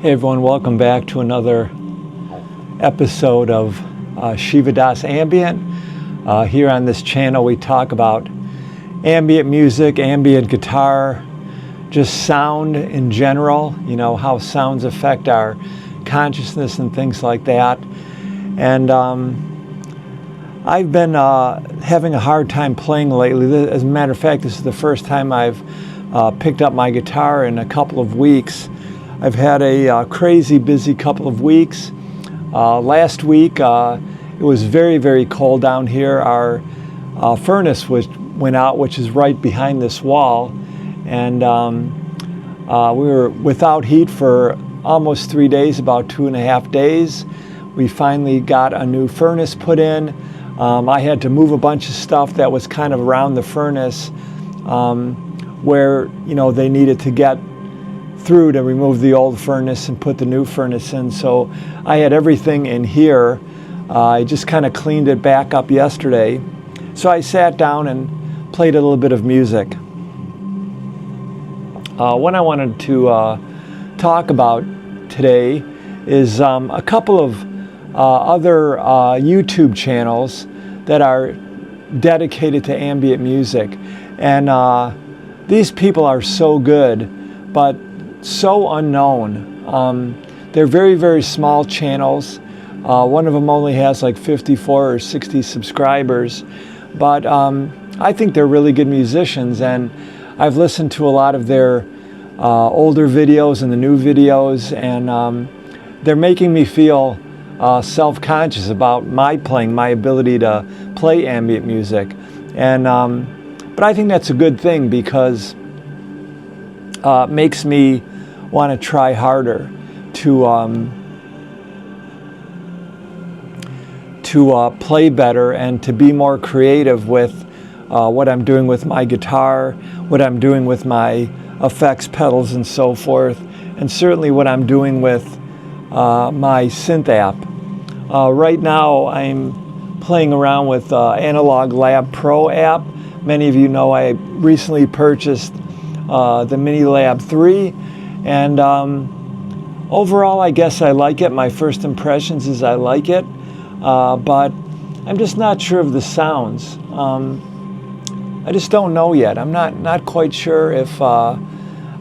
Hey everyone, welcome back to another episode of Shivadas Ambient. Here on this channel we talk about ambient music, ambient guitar, just sound in general, you know, how sounds affect our consciousness and things like that. And I've been having a hard time playing lately. As a matter of fact, this is the first time I've picked up my guitar in a couple of weeks. I've had a crazy busy couple of weeks. Last week it was very, very cold down here. Our furnace went out, which is right behind this wall, and we were without heat for almost 3 days, about 2.5 days. We finally got a new furnace put in. I had to move a bunch of stuff that was kind of around the furnace where, you know, they needed to get through to remove the old furnace and put the new furnace in. So I had everything in here. I just kind of cleaned it back up yesterday. So I sat down and played a little bit of music. What I wanted to talk about today is a couple of other YouTube channels that are dedicated to ambient music. And these people are so good, but so unknown. They're very, very small channels. One of them only has like 54 or 60 subscribers, but I think they're really good musicians, and I've listened to a lot of their older videos and the new videos, and they're making me feel self-conscious about my playing, my ability to play ambient music. And but I think that's a good thing, because it makes me want to try harder to play better and to be more creative with what I'm doing with my guitar, what I'm doing with my effects pedals and so forth, and certainly what I'm doing with my synth app. Right now I'm playing around with Analog Lab Pro app. Many of you know I recently purchased the Mini Lab 3, and overall I guess I like it. My first impressions is I like it, but I'm just not sure of the sounds. I just don't know yet. I'm not quite sure if I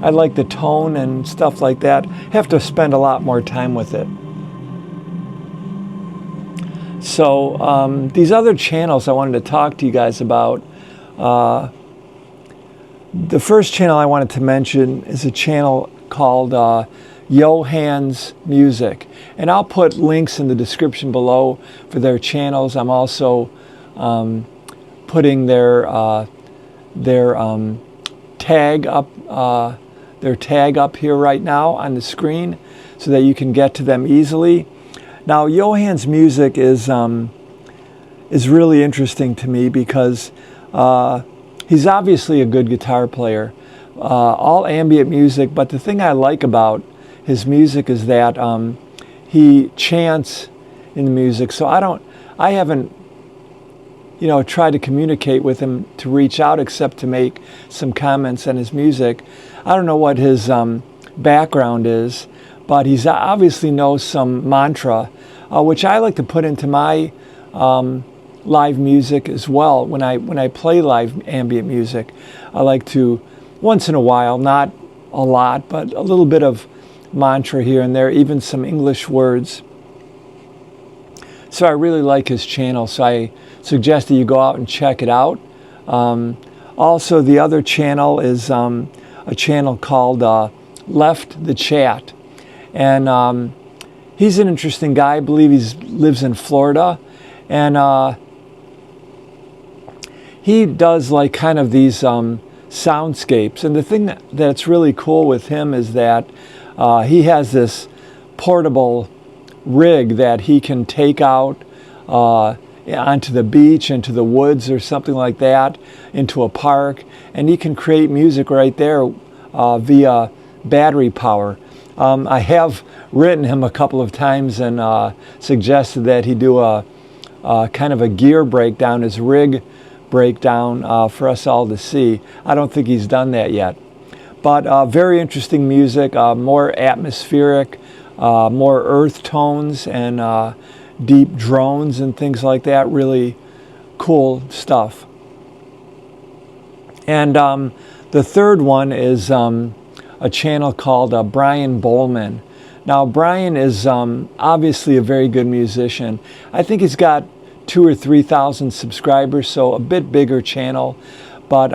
like the tone and stuff like that. Have to spend a lot more time with it. So these other channels I wanted to talk to you guys about. The first channel I wanted to mention is a channel called Yohan's Music, and I'll put links in the description below for their channels. I'm also putting their tag up here right now on the screen so that you can get to them easily. Now, Yohan's Music is really interesting to me because he's obviously a good guitar player, all ambient music, but the thing I like about his music is that he chants in the music. So I haven't, you know, tried to communicate with him to reach out except to make some comments on his music. I don't know what his background is, but he's obviously knows some mantra, which I like to put into my live music as well. When I play live ambient music, I like to, once in a while, not a lot, but a little bit of mantra here and there, even some English words. So I really like his channel, so I suggest that you go out and check it out. Also, the other channel is a channel called Left the Chat, and he's an interesting guy. I believe he lives in Florida, and he does like kind of these soundscapes. And the thing that's really cool with him is that he has this portable rig that he can take out onto the beach, into the woods or something like that, into a park, and he can create music right there via battery power. I have written him a couple of times and suggested that he do a kind of a gear breakdown, his rig breakdown, for us all to see. I don't think he's done that yet. But very interesting music, more atmospheric, more earth tones, and deep drones and things like that. Really cool stuff. And the third one is a channel called Brian Bohlman. Now, Brian is obviously a very good musician. I think he's got 2,000 or 3,000 subscribers, so a bit bigger channel, but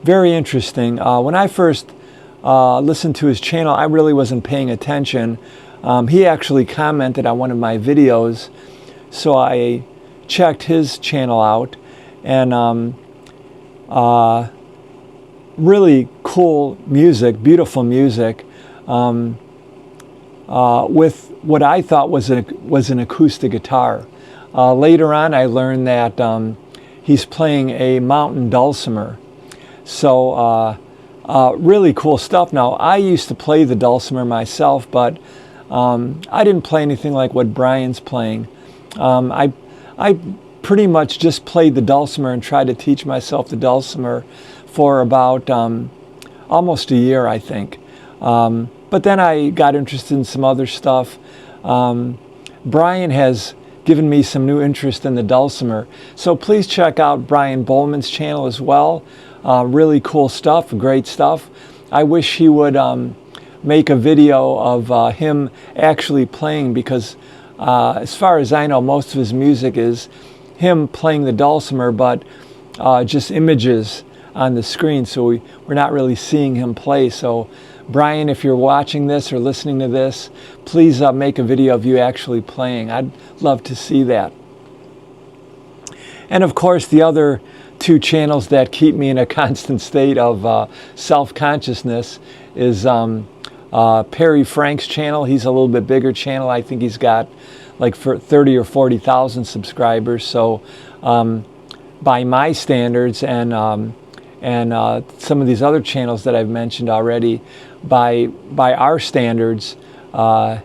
very interesting. When I first listened to his channel, I really wasn't paying attention. He actually commented on one of my videos, so I checked his channel out, and really cool music, beautiful music, with what I thought was an acoustic guitar. Later on, I learned that he's playing a mountain dulcimer. So really cool stuff. Now, I used to play the dulcimer myself, but I didn't play anything like what Brian's playing. I pretty much just played the dulcimer and tried to teach myself the dulcimer for about almost a year, I think. But then I got interested in some other stuff. Brian has given me some new interest in the dulcimer. So please check out Brian Bohlman's channel as well. Really cool stuff, great stuff. I wish he would make a video of him actually playing, because as far as I know, most of his music is him playing the dulcimer, but just images on the screen, so we're not really seeing him play. So Brian, if you're watching this or listening to this, please make a video of you actually playing. I'd love to see that. And of course, the other two channels that keep me in a constant state of self-consciousness is Perry Frank's channel. He's a little bit bigger channel. I think he's got like 30 or 40,000 subscribers. So by my standards, and some of these other channels that I've mentioned already, by our standards,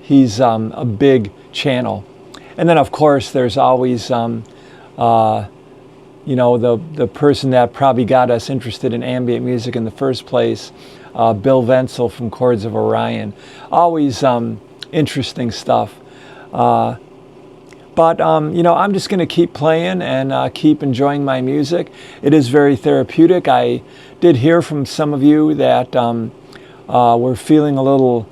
he's a big channel. And then of course there's always you know, the person that probably got us interested in ambient music in the first place, Bill Wenzel from Chords of Orion. Always interesting stuff. But you know, I'm just going to keep playing and keep enjoying my music. It is very therapeutic. I did hear from some of you that were feeling a little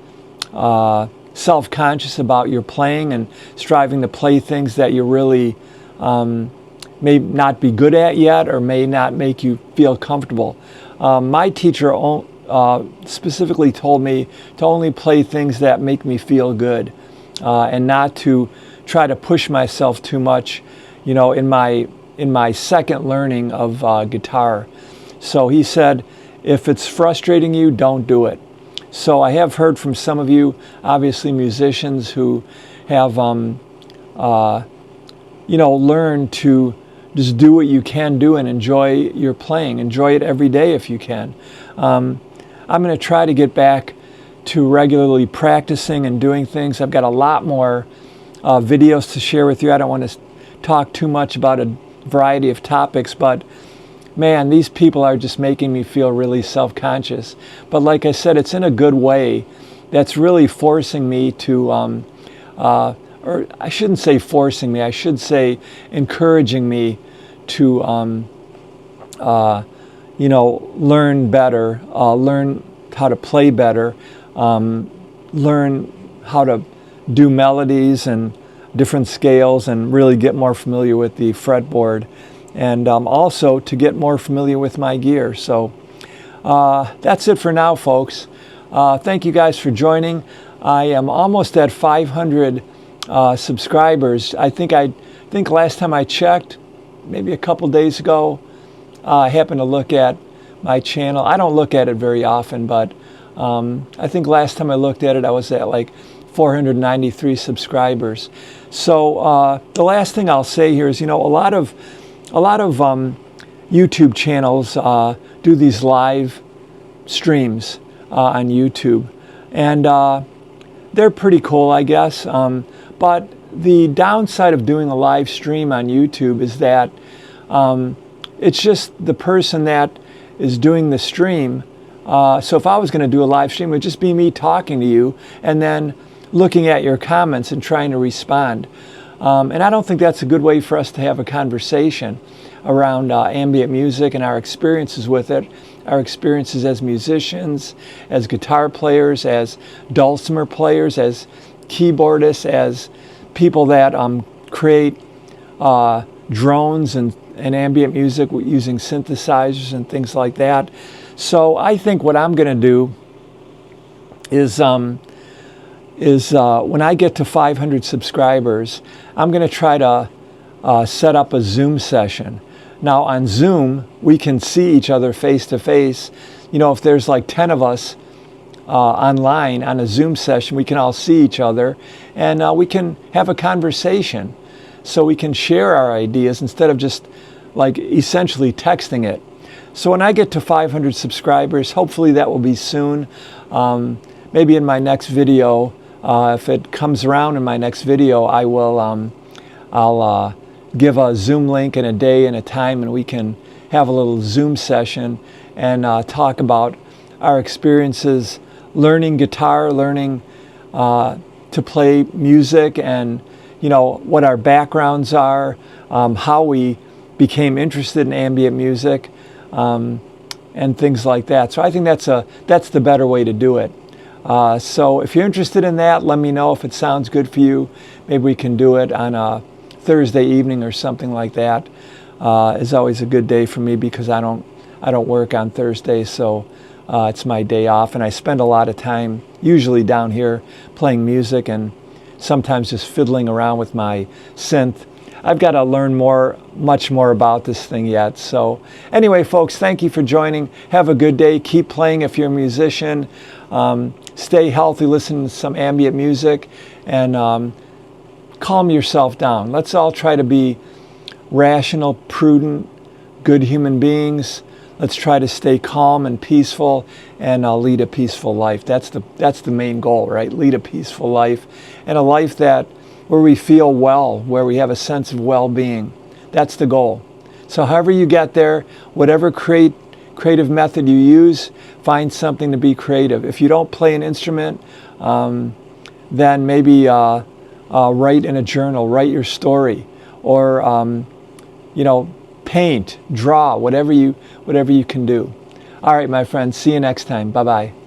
self-conscious about your playing and striving to play things that you really may not be good at yet, or may not make you feel comfortable. My teacher specifically told me to only play things that make me feel good, and not to try to push myself too much, you know, in my second learning of guitar. So he said, if it's frustrating you, don't do it. So I have heard from some of you, obviously musicians, who have you know, learned to just do what you can do and enjoy your playing. Enjoy it every day if you can. I'm going to try to get back to regularly practicing and doing things. I've got a lot more videos to share with you. I don't want to talk too much about a variety of topics, but man, these people are just making me feel really self-conscious. But like I said, it's in a good way. That's really forcing me to, or I shouldn't say forcing me, I should say encouraging me to, you know, learn better, learn how to play better, learn how to do melodies and different scales, and really get more familiar with the fretboard, and also to get more familiar with my gear. So that's it for now, folks. Thank you guys for joining. I am almost at 500 subscribers. I think last time I checked, maybe a couple days ago, I happened to look at my channel. I don't look at it very often, but I think last time I looked at it, I was at like 493 subscribers. So the last thing I'll say here is, you know, a lot of YouTube channels do these live streams on YouTube, and they're pretty cool, I guess. But the downside of doing a live stream on YouTube is that it's just the person that is doing the stream So if I was going to do a live stream, it would just be me talking to you and then looking at your comments and trying to respond. And I don't think that's a good way for us to have a conversation around ambient music and our experiences with it, our experiences as musicians, as guitar players, as dulcimer players, as keyboardists, as people that create drones and ambient music using synthesizers and things like that. So I think what I'm going to do is when I get to 500 subscribers, I'm going to try to set up a Zoom session. Now on Zoom, we can see each other face to face. You know, if there's like 10 of us online on a Zoom session, we can all see each other and we can have a conversation. So we can share our ideas instead of just like essentially texting it. So when I get to 500 subscribers, hopefully that will be soon. Maybe in my next video, if it comes around in my next video, I will I'll give a Zoom link and a day and a time, and we can have a little Zoom session and talk about our experiences learning guitar, learning to play music, and you know what our backgrounds are, how we became interested in ambient music, and things like that. So I think that's the better way to do it. So if you're interested in that, let me know if it sounds good for you. Maybe we can do it on a Thursday evening or something like that. It's always a good day for me because I don't work on Thursdays, so it's my day off, and I spend a lot of time usually down here playing music and sometimes just fiddling around with my synth. I've got to learn much more about this thing yet. So anyway, folks, thank you for joining. Have a good day. Keep playing if you're a musician. Stay healthy, listen to some ambient music, and calm yourself down. Let's all try to be rational, prudent, good human beings. Let's try to stay calm and peaceful and lead a peaceful life. That's the main goal, right? Lead a peaceful life, and a life where we feel well, where we have a sense of well-being. That's the goal. So however you get there, whatever creative method you use, find something to be creative. If you don't play an instrument, then maybe write in a journal, write your story, or paint, draw, whatever you can do. All right, my friends, see you next time. Bye-bye.